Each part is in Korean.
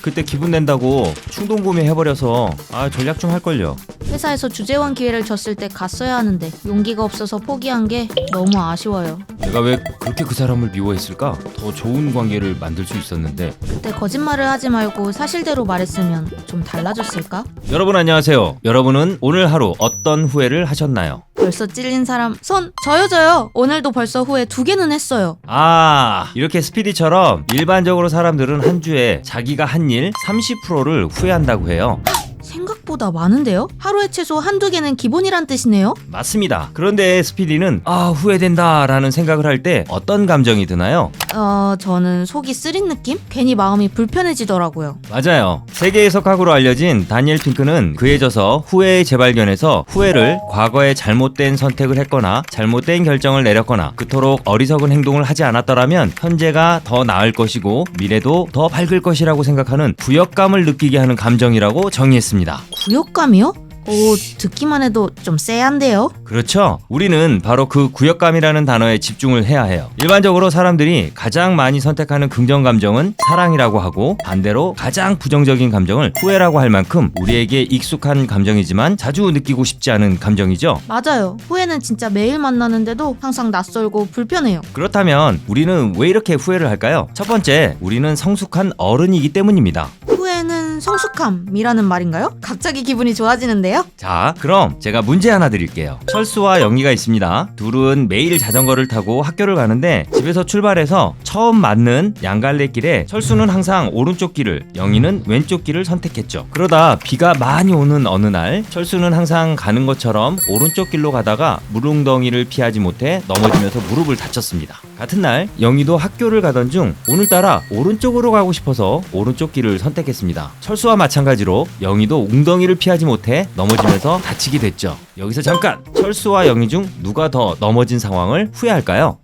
그때 기분 낸다고 충동 구매해버려서 전략 좀 할걸요. 회사에서 주재원 기회를 줬을 때 갔어야 하는데 용기가 없어서 포기한 게 너무 아쉬워요. 내가 왜 그렇게 그 사람을 미워했을까? 더 좋은 관계를 만들 수 있었는데. 그때 거짓말을 하지 말고 사실대로 말했으면 좀 달라졌을까? 여러분 안녕하세요. 여러분은 오늘 하루 어떤 후회를 하셨나요? 벌써 찔린 사람 손 저요. 오늘도 벌써 후회 2개는 했어요. 이렇게 스피디처럼 일반적으로 사람들은 한 주에 자기가 한 일 30%를 후회한다고 해요. 생각보다 많은데요? 하루에 최소 1-2개는 기본이란 뜻이네요? 맞습니다. 그런데 스피디는 후회된다 라는 생각을 할 때 어떤 감정이 드나요? 저는 속이 쓰린 느낌? 괜히 마음이 불편해지더라고요. 맞아요. 세계 해석학으로 알려진 다니엘 핑크는 그에 져서 후회의 재발견에서 후회를 과거에 잘못된 선택을 했거나 잘못된 결정을 내렸거나 그토록 어리석은 행동을 하지 않았더라면 현재가 더 나을 것이고 미래도 더 밝을 것이라고 생각하는 부역감을 느끼게 하는 감정이라고 정의했습니다. 구역감이요? 듣기만 해도 좀 쎄한데요? 그렇죠. 우리는 바로 그 구역감이라는 단어에 집중을 해야 해요. 일반적으로 사람들이 가장 많이 선택하는 긍정 감정은 사랑이라고 하고 반대로 가장 부정적인 감정을 후회라고 할 만큼 우리에게 익숙한 감정이지만 자주 느끼고 싶지 않은 감정이죠. 맞아요. 후회는 진짜 매일 만나는데도 항상 낯설고 불편해요. 그렇다면 우리는 왜 이렇게 후회를 할까요? 첫 번째, 우리는 성숙한 어른이기 때문입니다. 후회는 성숙함이라는 말인가요? 갑자기 기분이 좋아지는데요? 자, 그럼 제가 문제 하나 드릴게요. 철수와 영희가 있습니다. 둘은 매일 자전거를 타고 학교를 가는데 집에서 출발해서 처음 맞는 양갈래길에 철수는 항상 오른쪽 길을, 영희는 왼쪽 길을 선택했죠. 그러다 비가 많이 오는 어느 날 철수는 항상 가는 것처럼 오른쪽 길로 가다가 물웅덩이를 피하지 못해 넘어지면서 무릎을 다쳤습니다. 같은 날 영희도 학교를 가던 중 오늘따라 오른쪽으로 가고 싶어서 오른쪽 길을 선택했습니다. 철수와 마찬가지로 영희도 웅덩이를 피하지 못해 넘어지면서 다치게 됐죠. 여기서 잠깐! 철수와 영희 중 누가 더 넘어진 상황을 후회할까요?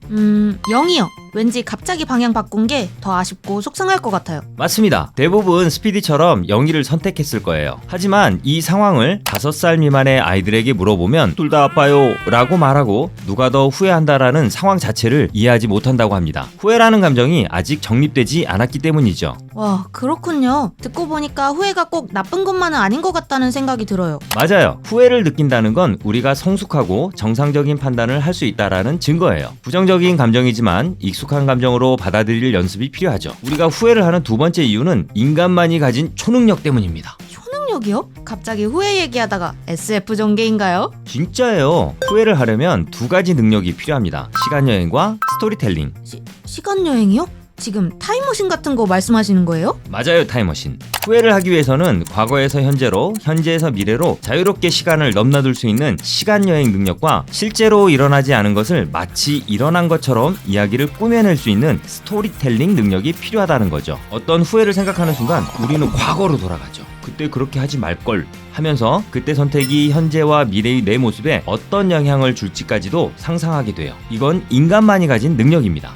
영희요. 왠지 갑자기 방향 바꾼 게 더 아쉽고 속상할 것 같아요. 맞습니다. 대부분 스피디처럼 영희를 선택했을 거예요. 하지만 이 상황을 5살 미만의 아이들에게 물어보면 둘 다 아파요 라고 말하고 누가 더 후회한다라는 상황 자체를 이해하지 못한다고 합니다. 후회라는 감정이 아직 정립되지 않았기 때문이죠. 와, 그렇군요. 듣고 보니까 후회가 꼭 나쁜 것만은 아닌 것 같다는 생각이 들어요. 맞아요. 후회를 느낀다는 건 우리가 성숙하고 정상적인 판단을 할 수 있다라는 증거예요. 부정적인 감정이지만 익숙한 감정으로 받아들일 연습이 필요하죠. 우리가 후회를 하는 두 번째 이유는 인간만이 가진 초능력 때문입니다. 초능력이요? 갑자기 후회 얘기하다가 SF 전개인가요? 진짜예요. 후회를 하려면 2가지 능력이 필요합니다. 시간여행과 스토리텔링. 시간여행이요? 지금 타임머신 같은 거 말씀하시는 거예요? 맞아요, 타임머신. 후회를 하기 위해서는 과거에서 현재로, 현재에서 미래로 자유롭게 시간을 넘나들 수 있는 시간여행 능력과 실제로 일어나지 않은 것을 마치 일어난 것처럼 이야기를 꾸며낼 수 있는 스토리텔링 능력이 필요하다는 거죠. 어떤 후회를 생각하는 순간 우리는 과거로 돌아가죠. 그때 그렇게 하지 말걸 하면서 그때 선택이 현재와 미래의 내 모습에 어떤 영향을 줄지까지도 상상하게 돼요. 이건 인간만이 가진 능력입니다.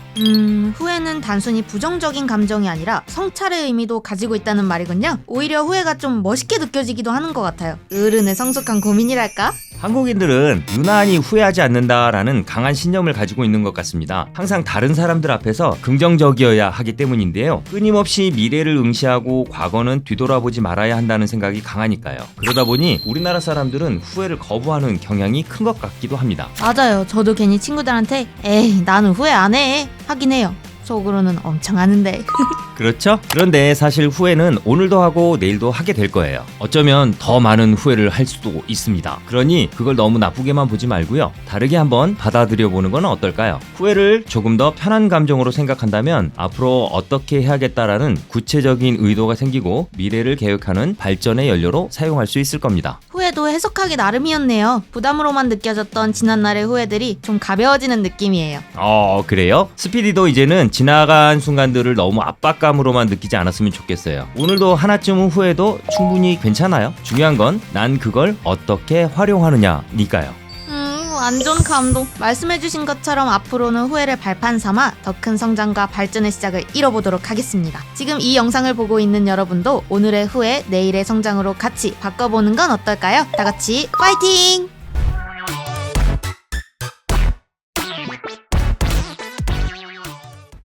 후회는 단순히 부정적인 감정이 아니라 성찰의 의미도 가지고 있다는 말이군요. 오히려 후회가 좀 멋있게 느껴지기도 하는 것 같아요. 어른의 성숙한 고민이랄까? 한국인들은 유난히 후회하지 않는다라는 강한 신념을 가지고 있는 것 같습니다. 항상 다른 사람들 앞에서 긍정적이어야 하기 때문인데요. 끊임없이 미래를 응시하고 과거는 뒤돌아보지 말아야 한다는 생각이 강하니까요. 그러다 보니 우리나라 사람들은 후회를 거부하는 경향이 큰 것 같기도 합니다. 맞아요. 저도 괜히 친구들한테 에이 나는 후회 안 해 하긴 해요. 속으로는 엄청 하는데. 그렇죠? 그런데 사실 후회는 오늘도 하고 내일도 하게 될 거예요. 어쩌면 더 많은 후회를 할 수도 있습니다. 그러니 그걸 너무 나쁘게만 보지 말고요. 다르게 한번 받아들여 보는 건 어떨까요? 후회를 조금 더 편한 감정으로 생각한다면 앞으로 어떻게 해야겠다라는 구체적인 의도가 생기고 미래를 계획하는 발전의 연료로 사용할 수 있을 겁니다. 후회도 해석하기 나름이었네요. 부담으로만 느껴졌던 지난날의 후회들이 좀 가벼워지는 느낌이에요. 그래요? 스피디도 이제는 지나간 순간들을 너무 압박감으로만 느끼지 않았으면 좋겠어요. 오늘도 하나쯤은 후회도 충분히 괜찮아요. 중요한 건 난 그걸 어떻게 활용하느냐니까요. 완전 감동. 말씀해주신 것처럼 앞으로는 후회를 발판 삼아 더 큰 성장과 발전의 시작을 이뤄보도록 하겠습니다. 지금 이 영상을 보고 있는 여러분도 오늘의 후회, 내일의 성장으로 같이 바꿔보는 건 어떨까요? 다 같이 파이팅!